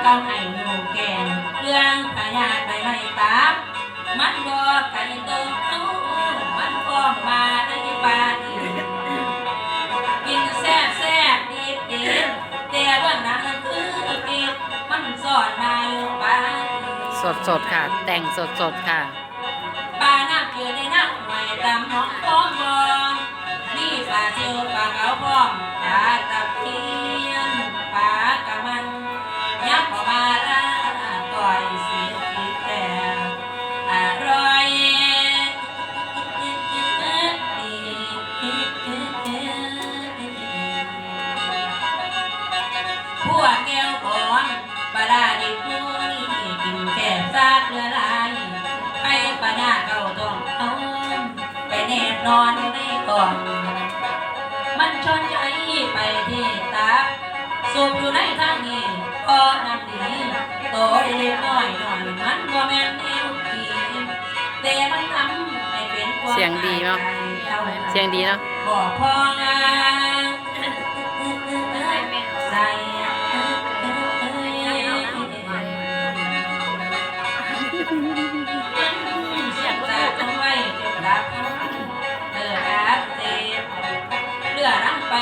ก็ให้หนูแกงเรื่องพยาธิไปไม่ตามมันบ่ไก่โตเอามันฟ้องมาได้ปาดีกินแซ่บแซ่บดีดีแต่ว่านั้นคือกินมันสอดมาอยู่ปาสดค่ะ แต่งสดค่ะปลาน้ำเกลือในน้ำหอยตำหอมพร้อมบองนี่ปลาเจียวปลาเก๋าพร้อมปลาตะเพียนปลากระมันยักษ์เข้ามาละก่อยเสียทีแต่อร่อยพวกแก้วของปลาดาดิบมูนี่กินแค่ซากเรือลายไปปลาดาเก่าต้องเอาไปแน่นอนในกล่องมันชนใจไปที่ตาสูบอยู่ในทางนี้ก็นำดีโตเล็กน้อยมันก็แม่นเอวผีแต่มันทำให้เป็นความ เสียงดีเนาะเสียงดีเนาะบอกพองานใส่เสียงจากเอาไว้จนรับอาเจ็บเลือดน้ำไป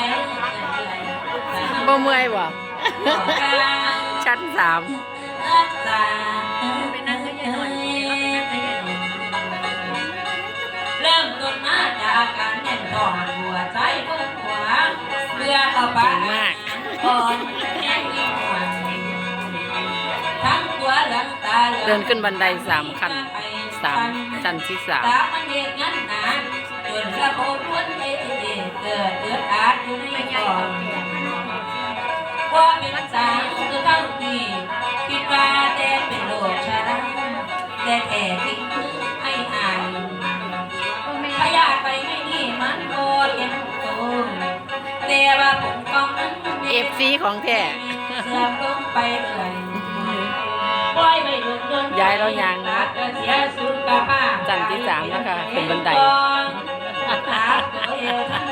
บ่เมื่อยบ่ชั้น3เริ่มต้นมาจากการแน่นท้องหัวใจพวกหัวเรือเข้าไปก่อนแห้งยิ่งกว่าทั้งตัวหลังตาเดินขึ้นบันได3 ขั้นชั้นที่3ตามันเด็กงั้นนานจนกระโปรงพ้นเกิดเดือดอาดอยู่ในก่อนว่าเป็นสาวคือเท่านี้คิดว่าแต่เป็นโลกชาดแต่แท้จริงคือให้อายพยาธิไปไม่นี่มันโกรธยังโตแต่ว่าผมกองนั้นFC ของแท้เสื่อมลงไปเลยปล่อยไปโดนย้ายเรายังเสียสุขภาพชั้นที่3นะคะเป็นบันไดขาตัวเอวทั้ง